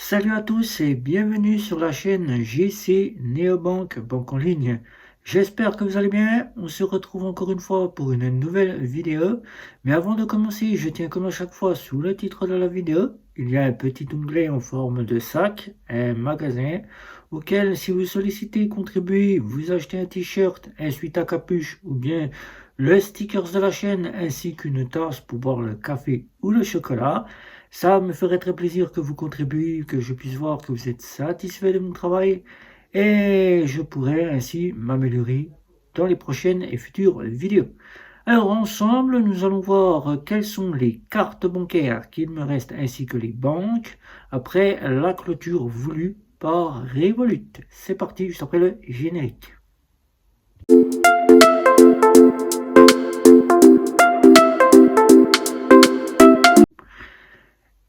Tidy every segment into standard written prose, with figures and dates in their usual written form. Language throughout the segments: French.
Salut à tous et bienvenue sur la chaîne JC Neobank Banque en ligne. J'espère que vous allez bien. On se retrouve encore une fois pour une nouvelle vidéo. Mais avant de commencer, je tiens comme à chaque fois sous le titre de la vidéo, il y a un petit onglet en forme de sac, un magasin, auquel si vous sollicitez contribuer, vous achetez un t-shirt, un sweat à capuche ou bien le stickers de la chaîne ainsi qu'une tasse pour boire le café ou le chocolat. Ça me ferait très plaisir que vous contribuiez, que je puisse voir que vous êtes satisfait de mon travail et je pourrais ainsi m'améliorer dans les prochaines et futures vidéos. Alors ensemble, nous allons voir quelles sont les cartes bancaires qu'il me reste ainsi que les banques après la clôture voulue par Revolut. C'est parti, juste après le générique.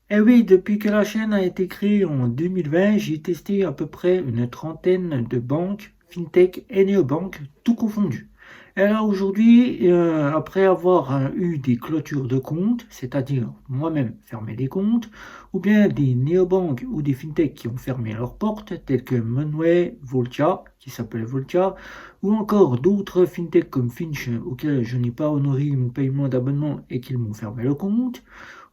Eh oui, depuis que la chaîne a été créée en 2020, j'ai testé à peu près une trentaine de banques, fintech et néobanques, tout confondu. Et là aujourd'hui, après avoir eu des clôtures de comptes, c'est-à-dire moi-même fermer des comptes, ou bien des néobanques ou des fintechs qui ont fermé leurs portes, tels que Monway, Voltia, qui s'appelait Voltia, ou encore d'autres fintechs comme Finch, auxquels je n'ai pas honoré mon paiement d'abonnement et qu'ils m'ont fermé le compte,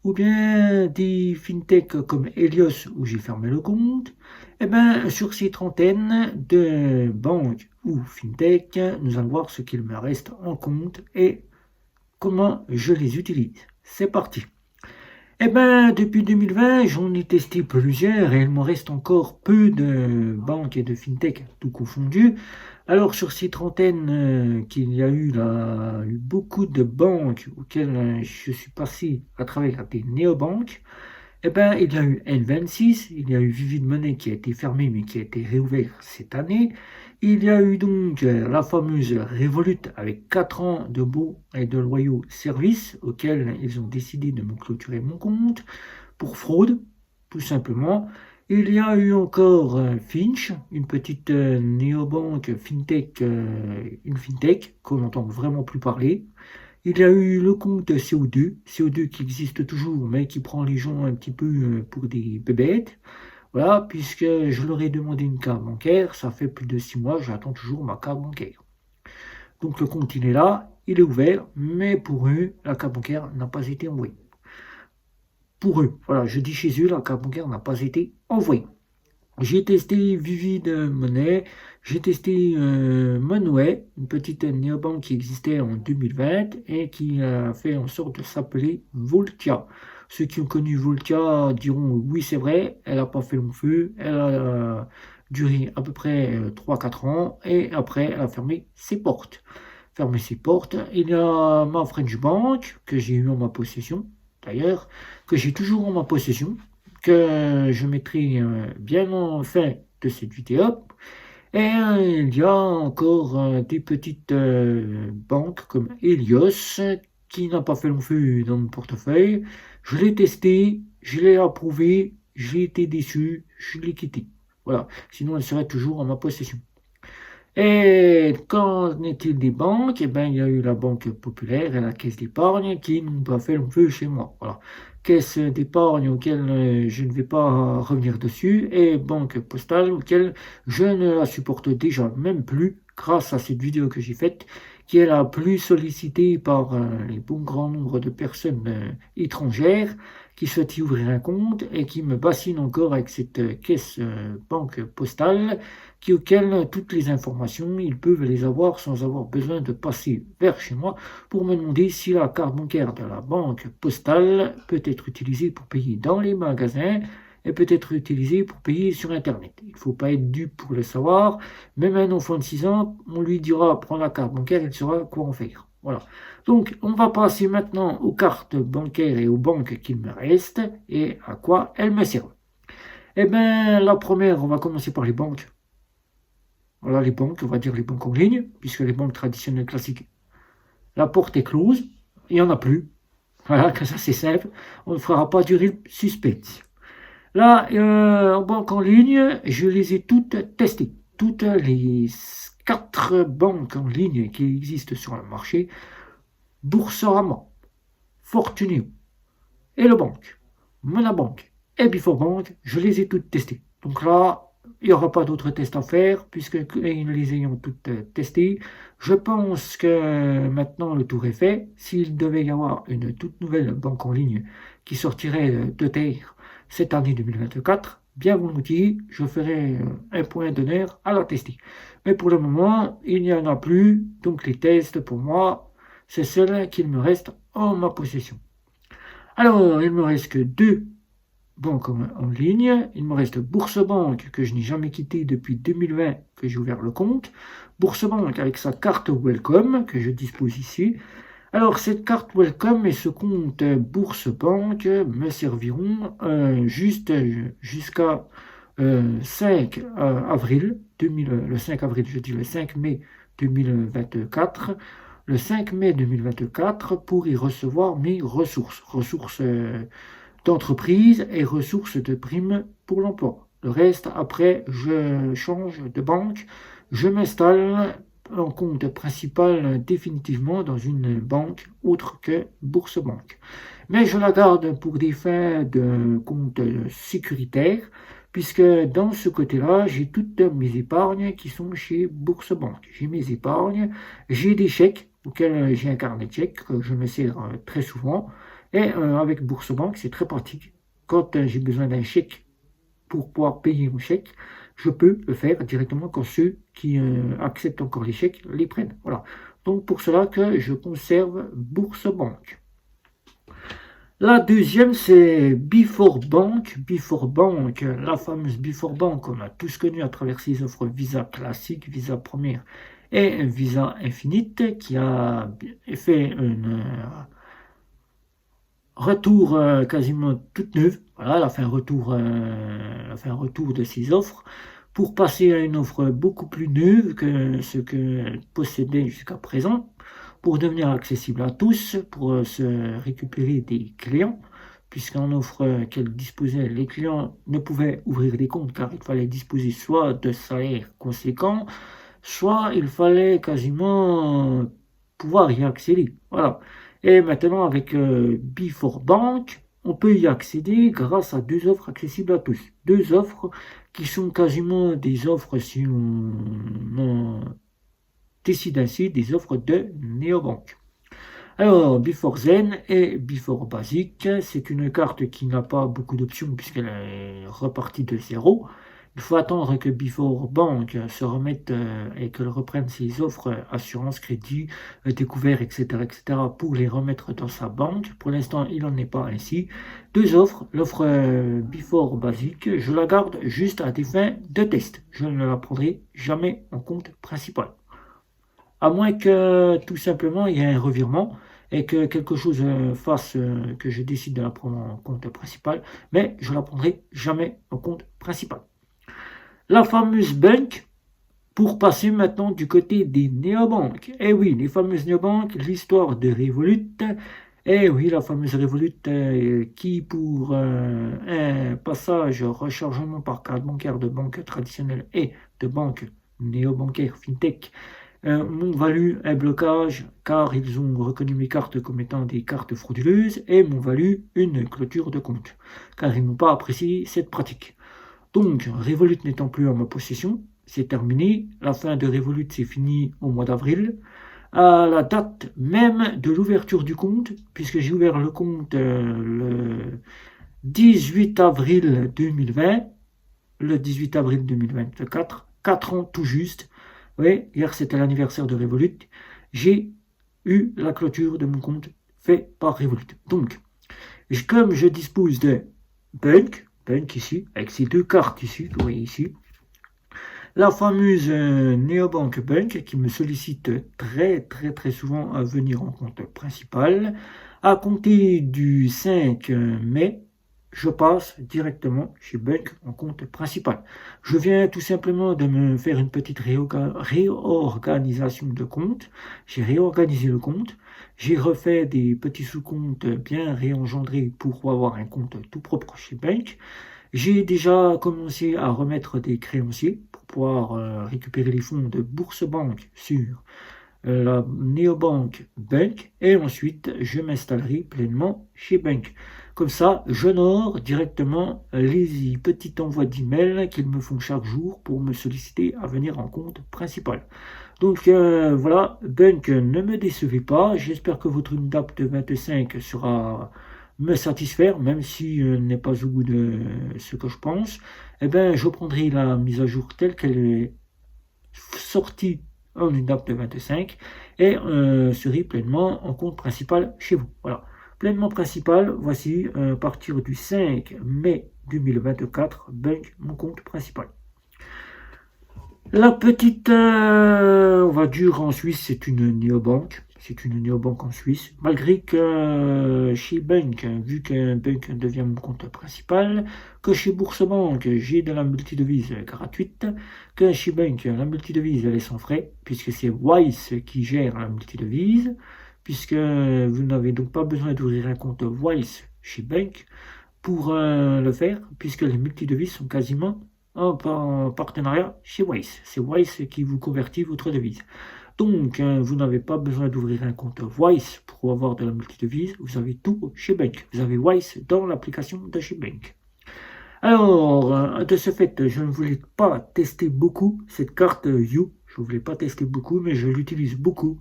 ou bien des fintechs comme Helios où j'ai fermé le compte, et bien sur ces trentaines de banques ou fintech, nous allons voir ce qu'il me reste en compte et comment je les utilise. C'est parti. Eh bien, depuis 2020, j'en ai testé plusieurs et il me reste encore peu de banques et de fintech, tout confondu. Alors, sur ces trentaines qu'il y a eu, là, eu beaucoup de banques auxquelles je suis passé à travers des néobanques. Eh bien, il y a eu N26, il y a eu Vivid Money qui a été fermé mais qui a été réouvert cette année. Il y a eu donc la fameuse Revolut avec 4 ans de beaux et de loyaux services auxquels ils ont décidé de me clôturer mon compte pour fraude, tout simplement. Il y a eu encore Finch, une petite néobanque fintech, une fintech qu'on n'entend vraiment plus parler. Il y a eu le compte CO2 qui existe toujours, mais qui prend les gens un petit peu pour des bébêtes. Voilà, puisque je leur ai demandé une carte bancaire, ça fait plus de 6 mois, j'attends toujours ma carte bancaire. Donc le compte, il est là, il est ouvert, mais pour eux, la carte bancaire n'a pas été envoyée. Pour eux, voilà, je dis chez eux, la carte bancaire n'a pas été envoyée. J'ai testé Vivid Money, j'ai testé Monway, une petite néobanque qui existait en 2020 et qui a fait en sorte de s'appeler Voltia. Ceux qui ont connu Voltia diront oui, c'est vrai, elle n'a pas fait long feu, elle a duré à peu près 3-4 ans et après elle a fermé ses portes. Fermé ses portes, il y a ma French Bank que j'ai eu en ma possession, d'ailleurs, que j'ai toujours en ma possession, que je mettrai bien en fin de cette vidéo. Et il y a encore des petites banques comme Helios qui n'a pas fait long feu dans mon portefeuille. Je l'ai testé, je l'ai approuvé, j'ai été déçu, je l'ai quitté. Voilà, sinon elle serait toujours en ma possession. Et qu'en est-il des banques? Eh bien, il y a eu la Banque Populaire et la Caisse d'épargne qui n'ont pas fait long feu chez moi. Voilà. Caisse d'épargne auquel je ne vais pas revenir dessus et Banque Postale auquel je ne la supporte déjà même plus grâce à cette vidéo que j'ai faite qui est la plus sollicitée par les bon grand nombre de personnes étrangères qui souhaitent y ouvrir un compte et qui me bassinent encore avec cette caisse banque postale auxquelles toutes les informations, ils peuvent les avoir sans avoir besoin de passer vers chez moi pour me demander si la carte bancaire de la banque postale peut être utilisée pour payer dans les magasins et peut être utilisée pour payer sur Internet. Il ne faut pas être dupe pour le savoir. Même un enfant de 6 ans, on lui dira prends la carte bancaire, il saura quoi en faire. Voilà. Donc, on va passer maintenant aux cartes bancaires et aux banques qu'il me reste et à quoi elles me servent. Eh bien, la première, on va commencer par les banques. Voilà les banques, on va dire les banques en ligne, puisque les banques traditionnelles classiques, la porte est close, il n'y en a plus. Voilà, que ça c'est simple, on ne fera pas durer le suspense. Là, en banque en ligne, je les ai toutes testées. Toutes les 4 banques en ligne qui existent sur le marché, Boursorama, Fortuneo, Hello Bank, Monabank et Before Bank, je les ai toutes testées. Donc là, il n'y aura pas d'autres tests à faire, puisque les ayant toutes testées, je pense que maintenant le tour est fait. S'il devait y avoir une toute nouvelle banque en ligne qui sortirait de terre cette année 2024, bien volontiers, je ferai un point d'honneur à la tester. Mais pour le moment, il n'y en a plus, donc les tests pour moi, c'est celles qu'il me reste en ma possession. Alors, il me reste que deux banque en ligne. Il me reste Bourse-Banque que je n'ai jamais quitté depuis 2020 que j'ai ouvert le compte. Bourse-Banque avec sa carte Welcome que je dispose ici. Alors cette carte Welcome et ce compte Bourse-Banque me serviront juste jusqu'à 5 avril 2000, le 5 avril, je dis le 5 mai 2024. Le 5 mai 2024 pour y recevoir mes ressources d'entreprise et ressources de primes pour l'emploi. Le reste, après, je change de banque, je m'installe en compte principal définitivement dans une banque autre que Bourse Banque. Mais je la garde pour des fins de compte sécuritaire, puisque dans ce côté-là, j'ai toutes mes épargnes qui sont chez Bourse Banque. J'ai mes épargnes, j'ai des chèques auxquels j'ai un carnet de chèques que je me sers très souvent. Et avec Bourse-Banque, c'est très pratique. Quand j'ai besoin d'un chèque pour pouvoir payer mon chèque, je peux le faire directement quand ceux qui acceptent encore les chèques les prennent. Voilà. Donc pour cela que je conserve Bourse-Banque. La deuxième, c'est Before Bank. Before Bank, la fameuse Before Bank qu'on a tous connue à travers ses offres Visa classique, Visa première et Visa Infinite, qui a fait une retour quasiment toute neuve. Voilà, elle a fait un retour de ses offres pour passer à une offre beaucoup plus neuve que ce qu'elle possédait jusqu'à présent, pour devenir accessible à tous, pour se récupérer des clients, puisqu'en offre qu'elle disposait, les clients ne pouvaient ouvrir des comptes car il fallait disposer soit de salaires conséquents, soit il fallait quasiment pouvoir y accéder. Voilà. Et maintenant, avec Before Bank, on peut y accéder grâce à deux offres accessibles à tous. Deux offres qui sont quasiment des offres, si on décide ainsi, des offres de néobank. Alors, Before Zen et Before Basic, c'est une carte qui n'a pas beaucoup d'options puisqu'elle est repartie de zéro. Il faut attendre que Before Bank se remette et qu'elle reprenne ses offres assurance, crédit, découvert, etc., etc. pour les remettre dans sa banque. Pour l'instant, il n'en est pas ainsi. Deux offres. L'offre Before Basic, je la garde juste à des fins de test. Je ne la prendrai jamais en compte principal. À moins que tout simplement il y ait un revirement et que quelque chose fasse que je décide de la prendre en compte principal, mais je ne la prendrai jamais en compte principal. La fameuse bank, pour passer maintenant du côté des néobanques. Eh oui, les fameuses néobanques, l'histoire de Revolut. Eh oui, la fameuse Revolut qui, pour un passage rechargement par carte bancaire de banque traditionnelle et de banque néobancaire fintech, m'ont valu un blocage car ils ont reconnu mes cartes comme étant des cartes frauduleuses et m'ont valu une clôture de compte car ils n'ont pas apprécié cette pratique. Donc, Revolut n'étant plus en ma possession, c'est terminé. La fin de Revolut, c'est fini au mois d'avril. À la date même de l'ouverture du compte, puisque j'ai ouvert le compte le 18 avril 2020, le 18 avril 2024, 4 ans tout juste. Oui, hier c'était l'anniversaire de Revolut. J'ai eu la clôture de mon compte fait par Revolut. Donc, comme je dispose de Bank ici, avec ces deux cartes ici, vous voyez ici, la fameuse Neobank Bank qui me sollicite très souvent à venir en compte principal. À compter du 5 mai, je passe directement chez Bank en compte principal. Je viens tout simplement de me faire une petite réorganisation de compte. J'ai réorganisé le compte. J'ai refait des petits sous-comptes bien réengendrés pour avoir un compte tout propre chez Bank. J'ai déjà commencé à remettre des créanciers pour pouvoir récupérer les fonds de Bourse Banque sur la néobank Bank et ensuite je m'installerai pleinement chez Bank. Comme ça, j'honore directement les petits envois d'emails qu'ils me font chaque jour pour me solliciter à venir en compte principal. Donc voilà, Bunk, ne me décevez pas. J'espère que votre NDAP de 25 sera me satisfaire, même si n'est pas au bout de ce que je pense. Eh bien, je prendrai la mise à jour telle qu'elle est sortie en NDAP de 25 et serai pleinement en compte principal chez vous. Voilà. Pleinement principal, voici à partir du 5 mai 2024, Bunk, mon compte principal. La petite, on va dire en Suisse, c'est une néobanque. C'est une néobanque en Suisse. Malgré que chez Bunk, vu que Bunk devient mon compte principal, que chez Boursebank, j'ai de la multidevise gratuite, que chez Bunk, la multidevise, elle est sans frais, puisque c'est Wise qui gère la multidevise, puisque vous n'avez donc pas besoin d'ouvrir un compte Wise chez Bunk pour le faire, puisque les multidevises sont quasiment en partenariat chez Wise. C'est Wise qui vous convertit votre devise. Donc, vous n'avez pas besoin d'ouvrir un compte Wise pour avoir de la multidevise. Vous avez tout chez Bunk. Vous avez Wise dans l'application de chez Bunk. Alors, de ce fait, je ne voulais pas tester beaucoup cette carte You. Je ne voulais pas tester beaucoup, mais je l'utilise beaucoup.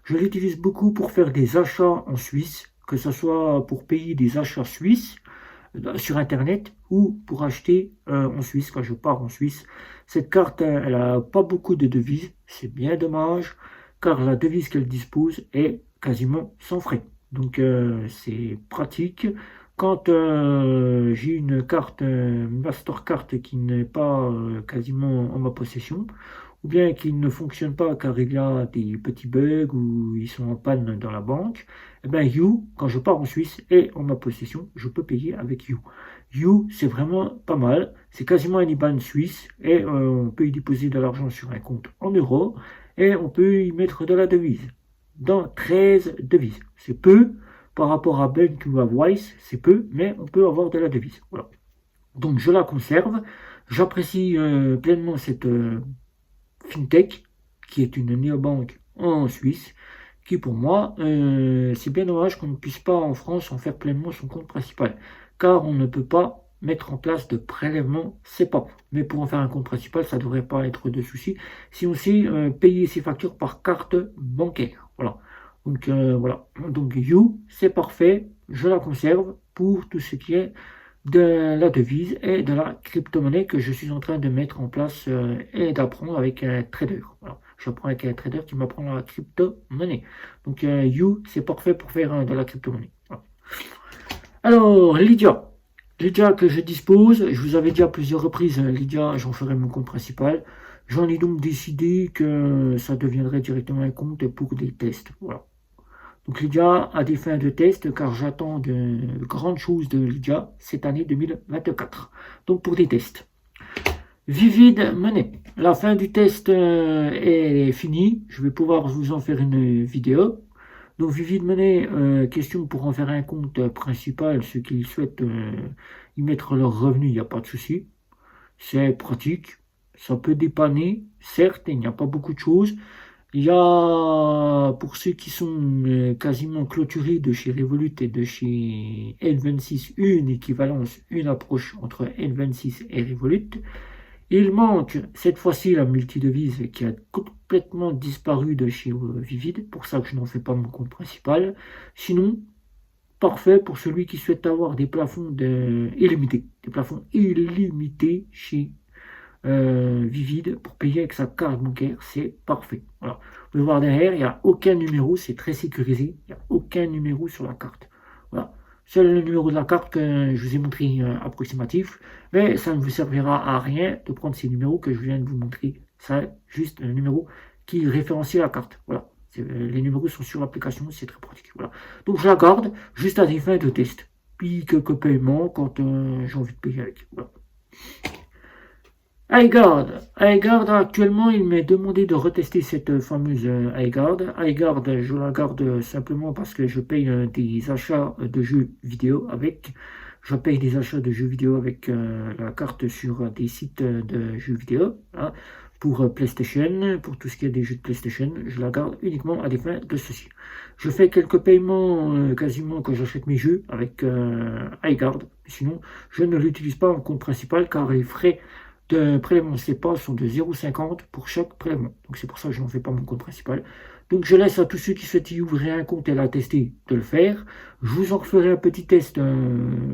Je l'utilise beaucoup pour faire des achats en Suisse, que ce soit pour payer des achats suisses sur Internet ou pour acheter en Suisse quand je pars en Suisse. Cette carte, elle n'a pas beaucoup de devises, c'est bien dommage, car la devise qu'elle dispose est quasiment sans frais. Donc c'est pratique. Quand j'ai une carte Mastercard qui n'est pas quasiment en ma possession, ou bien qui ne fonctionne pas car il y a des petits bugs ou ils sont en panne dans la banque, eh bien You, quand je pars en Suisse et en ma possession, je peux payer avec You. You, c'est vraiment pas mal, c'est quasiment un IBAN suisse et on peut y déposer de l'argent sur un compte en euros et on peut y mettre de la devise. Dans 13 devises. C'est peu par rapport à Bunk ou à Wise, c'est peu, mais on peut avoir de la devise. Voilà. Donc je la conserve, j'apprécie pleinement cette FinTech, qui est une néobanque en Suisse, qui pour moi, c'est bien dommage qu'on ne puisse pas en France en faire pleinement son compte principal, car on ne peut pas mettre en place de prélèvement SEPA. Mais pour en faire un compte principal, ça ne devrait pas être de souci si on sait payer ses factures par carte bancaire. Voilà. Donc voilà. Donc You, c'est parfait. Je la conserve pour tout ce qui est de la devise et de la crypto-monnaie que je suis en train de mettre en place et d'apprendre avec un trader. Voilà. J'apprends avec un trader qui m'apprend la crypto-monnaie. Donc You, c'est parfait pour faire de la crypto-monnaie. Voilà. Alors, Lydia. Lydia que je dispose, je vous avais dit à plusieurs reprises, Lydia, j'en ferai mon compte principal. J'en ai donc décidé que ça deviendrait directement un compte pour des tests. Voilà. Donc Lydia a des fins de test car j'attends de grandes choses de Lydia cette année 2024. Donc pour des tests. Vivid Money. La fin du test est finie. Je vais pouvoir vous en faire une vidéo. Donc Vivid Money, question pour en faire un compte principal. Ceux qui souhaitent y mettre leurs revenus, il n'y a pas de souci. C'est pratique. Ça peut dépanner. Certes, il n'y a pas beaucoup de choses. Il y a, pour ceux qui sont quasiment clôturés de chez Revolut et de chez N26, une équivalence, une approche entre N26 et Revolut. Il manque cette fois-ci la multidevise qui a complètement disparu de chez Vivid, pour ça que je n'en fais pas mon compte principal. Sinon, parfait pour celui qui souhaite avoir des plafonds illimités, des plafonds illimités chez Vivid pour payer avec sa carte bancaire, c'est parfait. Voilà. Vous pouvez voir derrière, il n'y a aucun numéro, c'est très sécurisé, il n'y a aucun numéro sur la carte. Voilà. Seul le numéro de la carte que je vous ai montré approximatif, mais ça ne vous servira à rien de prendre ces numéros que je viens de vous montrer. C'est juste un numéro qui référencie la carte. Voilà. Les numéros sont sur l'application, c'est très pratique. Voilà. Donc je la garde juste à des fins de test. Puis quelques paiements quand j'ai envie de payer avec. Voilà. iGuard. iGuard, actuellement, il m'est demandé de retester cette fameuse iGuard. iGuard, je la garde simplement parce que je paye des achats de jeux vidéo avec. Je paye des achats de jeux vidéo avec la carte sur des sites de jeux vidéo. Hein. pour PlayStation, pour tout ce qui est des jeux de PlayStation, je la garde uniquement à des fins de ceci. Je fais quelques paiements quasiment quand j'achète mes jeux avec iGuard. Sinon, je ne l'utilise pas en compte principal car les frais de prélèvement CEPA sont de 0,50 pour chaque prélèvement. Donc c'est pour ça que je n'en fais pas mon compte principal. Donc je laisse à tous ceux qui souhaitent y ouvrir un compte et la tester de le faire. Je vous en referai un petit test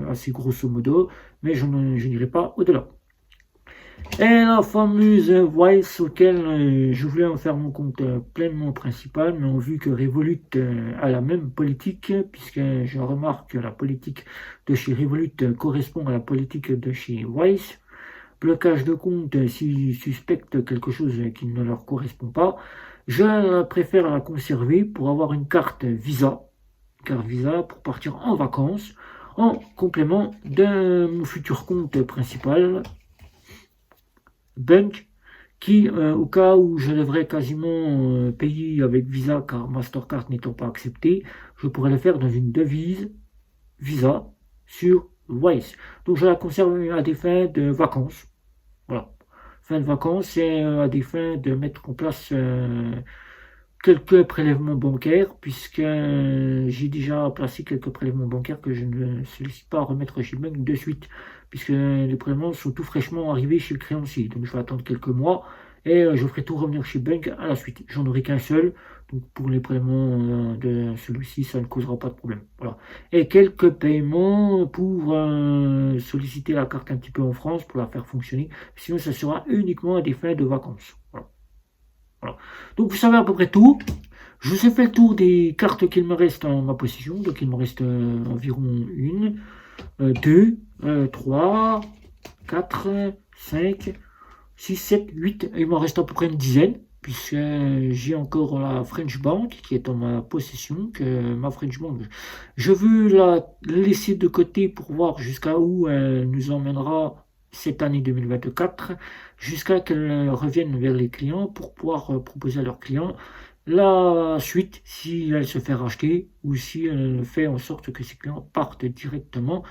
assez grosso modo, mais je n'irai pas au-delà. Et la fameuse Wise auquel je voulais en faire mon compte pleinement principal, mais en vue que Revolut a la même politique, puisque je remarque que la politique de chez Revolut correspond à la politique de chez Wise. Blocage de compte s'ils suspectent quelque chose qui ne leur correspond pas. Je préfère la conserver pour avoir une carte Visa pour partir en vacances en complément de mon futur compte principal Bunk qui au cas où je devrais quasiment payer avec Visa car Mastercard n'étant pas accepté, je pourrais le faire dans une devise Visa sur Wise. Donc je la conserve à des fins de vacances. Voilà. Fin de vacances et à des fins de mettre en place quelques prélèvements bancaires, puisque j'ai déjà placé quelques prélèvements bancaires que je ne sollicite pas à remettre chez le banque de suite, puisque les prélèvements sont tout fraîchement arrivés chez le créancier. Donc je vais attendre quelques mois et je ferai tout revenir chez le banque à la suite. J'en aurai qu'un seul, donc pour les prélèvements de celui-ci, ça ne causera pas de problème. Voilà. Et quelques paiements pour solliciter la carte un petit peu en France pour la faire fonctionner. Sinon, ça sera uniquement à des fins de vacances. Voilà. Voilà. Donc vous savez à peu près tout. Je vous ai fait le tour des cartes qu'il me reste en ma possession. Donc il me reste environ 1, 2, 3, 4, 5, 6, 7, 8. Il m'en reste à peu près une dizaine. Puisque j'ai encore la French Bank qui est en ma possession. Ma French Bank, je veux la laisser de côté pour voir jusqu'à où elle nous emmènera cette année 2024, jusqu'à qu'elle revienne vers les clients pour pouvoir proposer à leurs clients la suite si elle se fait racheter ou si elle fait en sorte que ses clients partent directement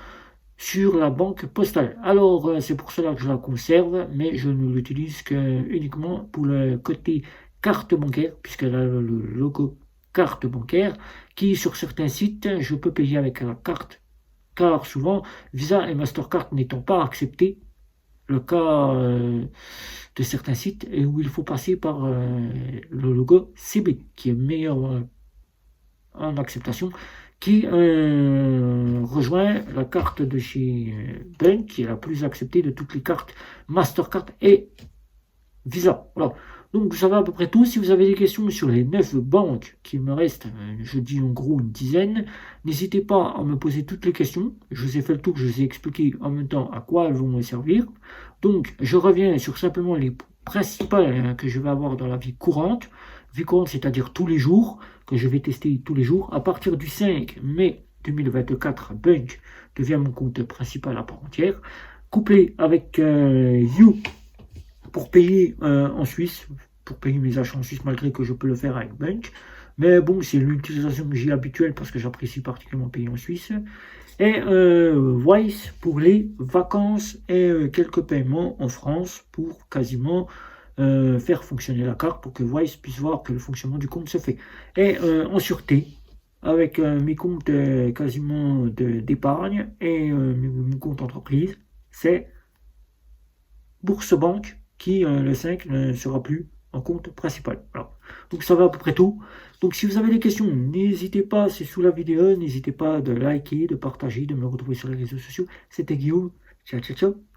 sur la banque postale. Alors c'est pour cela que je la conserve, mais je ne l'utilise que uniquement pour le côté carte bancaire, puisqu'elle a le logo carte bancaire, qui sur certains sites je peux payer avec la carte, car souvent Visa et Mastercard n'étant pas acceptés, le cas de certains sites et où il faut passer par le logo CB qui est meilleur en acceptation, qui rejoint la carte de chez Bunk qui est la plus acceptée de toutes les cartes Mastercard et Visa. Voilà. Donc vous savez à peu près tout. Si vous avez des questions sur les 9 banques qu'il me reste, je dis en gros une dizaine, n'hésitez pas à me poser toutes les questions. Je vous ai fait le tour, je vous ai expliqué en même temps à quoi elles vont me servir. Donc je reviens sur simplement les principales que je vais avoir dans la vie courante. Vie courante, c'est-à-dire tous les jours, que je vais tester tous les jours. À partir du 5 mai 2024, Bunk devient mon compte principal à part entière. Couplé avec You pour payer en Suisse, pour payer mes achats en Suisse, malgré que je peux le faire avec Bunk. Mais bon, c'est l'utilisation que j'ai habituelle parce que j'apprécie particulièrement payer en Suisse. Et Wise pour les vacances et quelques paiements en France pour quasiment faire fonctionner la carte pour que Wise puisse voir que le fonctionnement du compte se fait. Et en sûreté, avec mes comptes quasiment d'épargne et mon compte entreprise, c'est Bourse-Banque qui, le 5, ne sera plus en compte principal. Voilà. Donc ça va à peu près tout. Donc si vous avez des questions, n'hésitez pas, c'est sous la vidéo, n'hésitez pas de liker, de partager, de me retrouver sur les réseaux sociaux. C'était Guillaume. Ciao, ciao, ciao.